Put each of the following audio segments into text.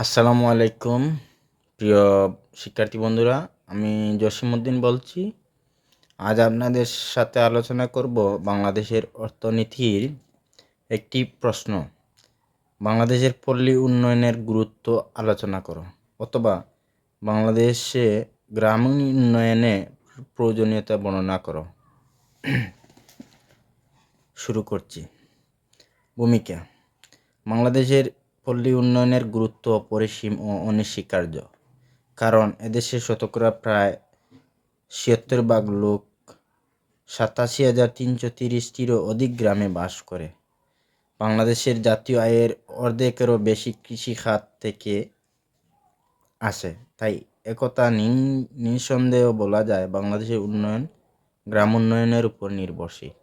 আসসালামু আলাইকুম প্রিয় শিক্ষার্থী বন্ধুরা, আমি জসিমউদ্দিন বলছি। আজ আপনাদের সাথে আলোচনা করব বাংলাদেশের অর্থনীতির একটি প্রশ্ন। বাংলাদেশের পল্লী উন্নয়নের গুরুত্ব আলোচনা করো, অথবা বাংলাদেশে গ্রামীণ উন্নয়নে প্রয়োজনীয়তা বর্ণনা করো। শুরু করছি। ভূমিকা। বাংলাদেশের পল্লী উন্নয়নের গুরুত্ব অপরিসীম ও অনস্বীকার্য, কারণ এদেশে শতকরা প্রায় ৭৬ ভাগ লোক ৮৭,৩৩০টিরও অধিক গ্রামে বাস করে। বাংলাদেশের জাতীয় আয়ের অর্ধেকেরও বেশি কৃষি খাত থেকে আসে। তাই একথা নিঃসন্দেহ বলা যায়, বাংলাদেশের উন্নয়ন গ্রাম উন্নয়নের উপর নির্ভরশীল।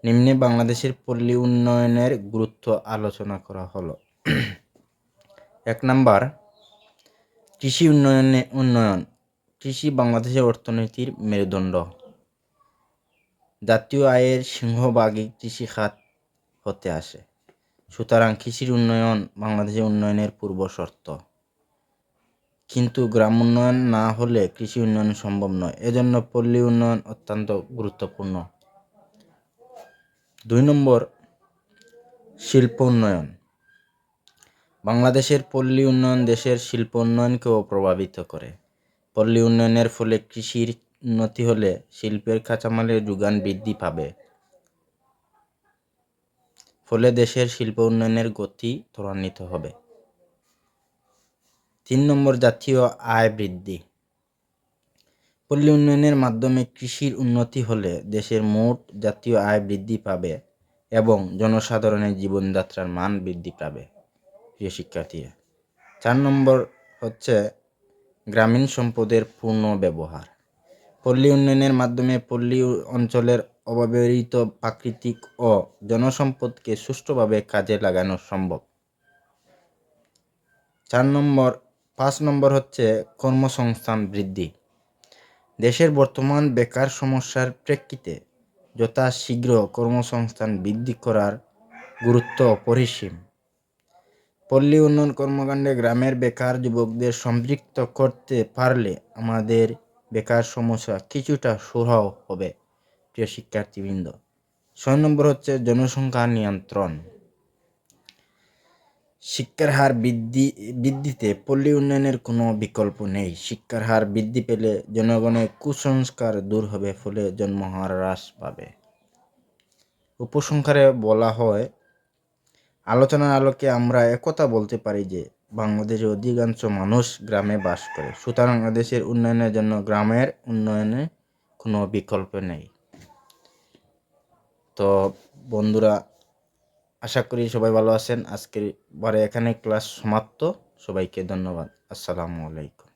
নিম্নে বাংলাদেশের পল্লী উন্নয়নের গুরুত্ব আলোচনা করা হলো। ১ নাম্বার, কৃষি উন্নয়ন। কৃষি বাংলাদেশের অর্থনীতির মেরুদণ্ড। জাতীয় আয়ের সিংহভাগই কৃষি খাত হতে আসে। সুতরাং কৃষির উন্নয়ন বাংলাদেশের উন্নয়নের পূর্ব শর্ত। কিন্তু গ্রাম উন্নয়ন না হলে কৃষি উন্নয়ন সম্ভব নয়। এজন্য পল্লী উন্নয়ন অত্যন্ত গুরুত্বপূর্ণ। ২ নম্বর, শিল্প উন্নয়ন। বাংলাদেশের পল্লী উন্নয়ন দেশের শিল্প উন্নয়নকেও প্রভাবিত করে। পল্লী উন্নয়নের ফলে কৃষির উন্নতি হলে শিল্পের কাঁচামালের যোগান বৃদ্ধি পাবে, ফলে দেশের শিল্প উন্নয়নের গতি ত্বরান্বিত হবে। ৩ নম্বর, জাতীয় আয় বৃদ্ধি। পল্লী উন্নয়নের মাধ্যমে কৃষির উন্নতি হলে দেশের মোট জাতীয় আয় বৃদ্ধি পাবে এবং জনসাধারণের জীবনযাত্রার মান বৃদ্ধি পাবে। প্রিয় শিক্ষার্থী, ৪ নম্বর হচ্ছে গ্রামীণ সম্পদের পূর্ণ ব্যবহার। পল্লী উন্নয়নের মাধ্যমে পল্লী অঞ্চলের অব্যবহৃত প্রাকৃতিক ও জনসম্পদকে সুষ্ঠুভাবে কাজে লাগানো সম্ভব। ৫ নম্বর হচ্ছে কর্মসংস্থান বৃদ্ধি। দেশের বর্তমান বেকার সমস্যার প্রেক্ষিতে যথাশীঘ্র কর্মসংস্থান বৃদ্ধি করার গুরুত্ব অপরিসীম। পল্লী উন্নয়ন কর্মকাণ্ডে গ্রামের বেকার যুবকদের সম্পৃক্ত করতে পারলে আমাদের বেকার সমস্যা কিছুটা সুরাহা হবে। প্রিয় শিক্ষার্থীবৃন্দ, ৬ নম্বর হচ্ছে জনসংখ্যা নিয়ন্ত্রণ। শিক্ষার হার বৃদ্ধিতে পল্লী উন্নয়নের কোনো বিকল্প নেই। শিক্ষার হার বৃদ্ধি পেলে জনগণের কুসংস্কার দূর হবে, ফলে জন্মহার হ্রাস পাবে। উপসংহারে বলা হয়, আলোচনার আলোকে আমরা একথা বলতে পারি যে বাংলাদেশের অধিকাংশ মানুষ গ্রামে বাস করে। সুতরাং দেশের উন্নয়নের জন্য গ্রামের উন্নয়নে কোনো বিকল্প নেই। তো বন্ধুরা, আশা করি সবাই ভালো আছেন। আজকের বারে এখানে ক্লাস সমাপ্ত। সবাইকে ধন্যবাদ। আসসালামু আলাইকুম।